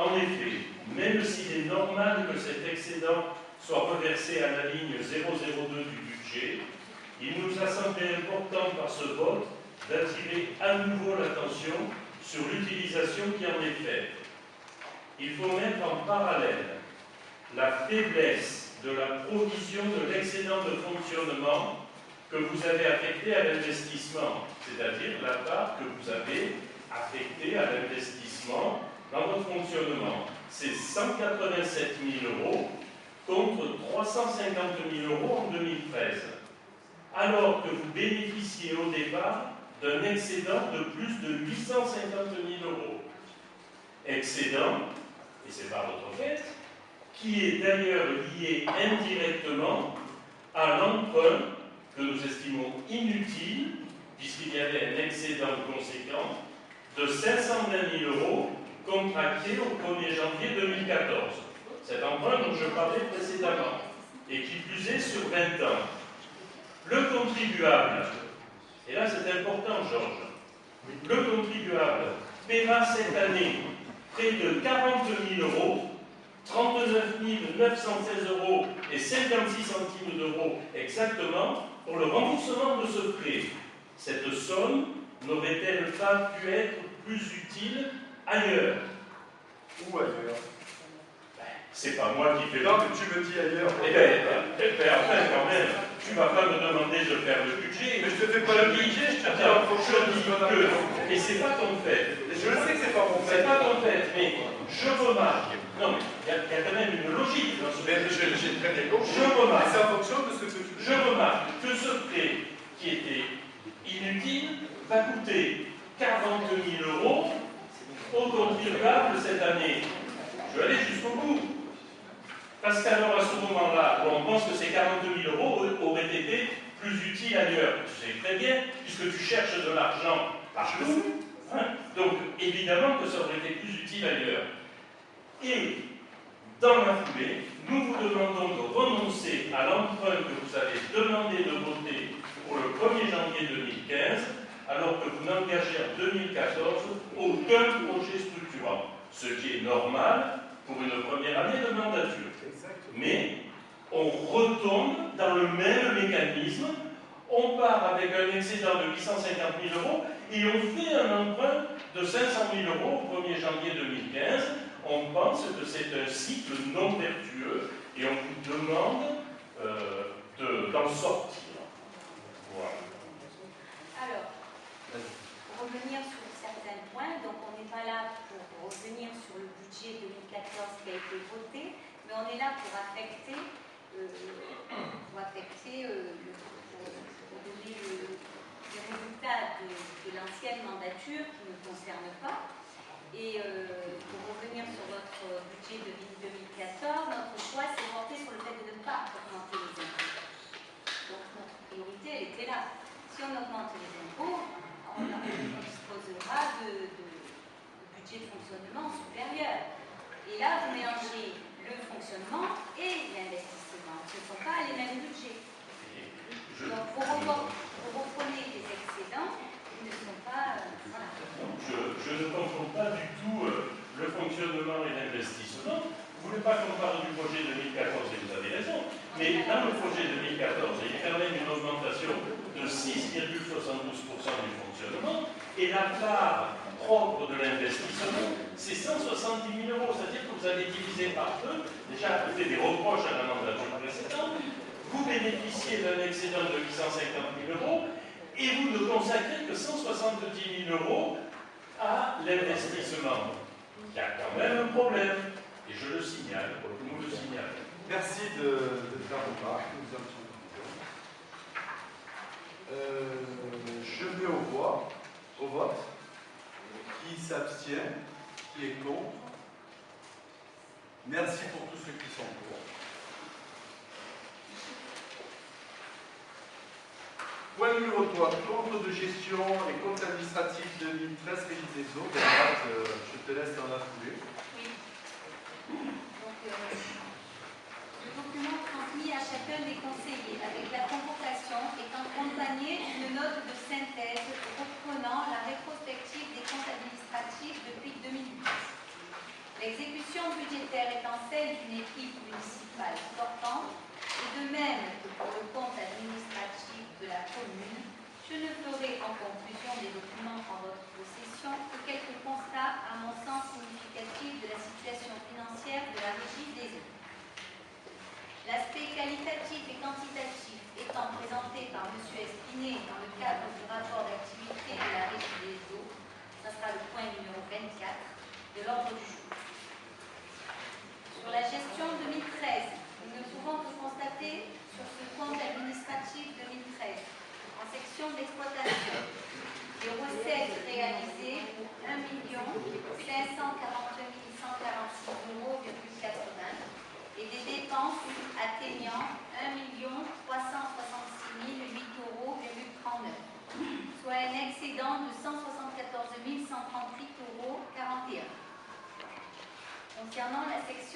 En effet, même s'il est normal que cet excédent soit reversé à la ligne 002 du budget, il nous a semblé important par ce vote d'attirer à nouveau l'attention sur l'utilisation qui en est faite. Il faut mettre en parallèle la faiblesse de la provision de l'excédent de fonctionnement que vous avez affecté à l'investissement, c'est-à-dire la part que vous avez affectée à l'investissement dans votre fonctionnement. C'est 187 000 € contre 350 000 € en 2013, alors que vous bénéficiez au départ d'un excédent de plus de 850 000 €. Excédent, et c'est pas votre fait, qui est d'ailleurs lié indirectement à l'emprunt que nous estimons inutile, puisqu'il y avait un excédent conséquent de 520 000 € contracté au 1er janvier 2014. Cet emprunt dont je parlais précédemment, et qui plus est sur 20 ans. Le contribuable, et là c'est important Georges, le contribuable paiera cette année près de 40 000 €, 39 916 € et 56 centimes d'euros exactement pour le remboursement de ce prêt. Cette somme n'aurait-elle pas pu être plus utile ailleurs? Où ailleurs? C'est pas moi qui fais... Non, mais tu me dis ailleurs. Eh bien, enfin, quand même, tu vas pas me demander de faire le budget. Mais je te fais pas le budget, je te dis en fonction de ce qu'on a fait. Et c'est pas ton fait. Je sais que c'est pas mon fait. C'est pas ton fait, mais je remarque... Non, mais il y a quand même une logique dans ce... Mais j'ai très bien compris. Je remarque... C'est en fonction de ce que tu dis. Je remarque que ce prêt qui était inutile va coûter 40 000 € au contribuable cette année. Je vais aller jusqu'au bout. Parce qu'alors, à ce moment-là, où on pense que ces 40 000 € auraient été plus utiles ailleurs, tu sais très bien, puisque tu cherches de l'argent partout, hein, donc évidemment que ça aurait été plus utile ailleurs. Et, dans la foulée, nous vous demandons de renoncer à l'emprunt que vous avez demandé de voter pour le 1er janvier 2015, alors que vous n'engagez en 2014 aucun projet structurant, ce qui est normal pour une première année de mandature. Mais on retombe dans le même mécanisme, on part avec un excédent de 850 000 € et on fait un emprunt de 500 000 € au 1er janvier 2015. On pense que c'est un cycle non vertueux et on vous demande d'en sortir. Voilà. Alors, pour revenir sur certains points, donc on n'est pas là pour revenir sur le budget 2014 qui a été voté, mais on est là pour affecter, pour donner les résultats de l'ancienne mandature qui ne nous concerne pas. Et pour revenir sur votre budget de 2014, notre choix s'est porté sur le fait de ne pas augmenter les impôts. Donc notre priorité, elle était là. Si on augmente les impôts, on disposera de budget de fonctionnement supérieur. Et là, vous mélangez le fonctionnement et l'investissement. Ce ne sont pas les mêmes budgets. Donc, vous reprenez les excédents qui ne sont pas... voilà. Je ne confonds pas du tout le fonctionnement et l'investissement. Vous ne voulez pas qu'on parle du projet 2014 et vous avez raison. Mais dans le projet 2014, il y a quand même une augmentation de 6,72% du fonctionnement et la part propre de l'investissement, c'est 170 000 €. C'est-à-dire que vous avez divisé par deux, déjà vous faites des reproches à la mandature précédente, vous bénéficiez d'un excédent de 850 000 € et vous ne consacrez que 170 000 € à l'investissement. Il y a quand même un problème, et je le signale, nous le signalons. Merci de ta remarque. Je mets au vote. Qui s'abstient, qui est contre. Merci pour tous ceux qui sont pour. Point numéro 3, compte de gestion et comptes administratifs 2013 réalisés eaux. Je te laisse dans la foulée. Oui. Donc, le document transmis à chacun des conseillers avec la convocation est accompagné d'une note de synthèse reprenant la rétrospective des comptes administratifs depuis 2010. L'exécution budgétaire étant celle d'une équipe municipale sortante, et de même que pour le compte administratif de la commune, je ne ferai en conclusion des documents en votre possession que quelques constats à mon sens significatifs de la situation financière de la Régie des eaux. L'aspect qualitatif et quantitatif étant présenté par M. Espinet dans le cadre du rapport d'activité de la Régie des eaux, ce sera le point numéro 24 de l'ordre du jour. Sur la gestion 2013, nous ne pouvons que constater sur ce compte administratif 2013, en section d'exploitation, des recettes réalisées pour 1 542 146,80 € et des dépenses atteignant 1 366 008,39 €, soit un excédent de 174 138,41 €. Concernant la section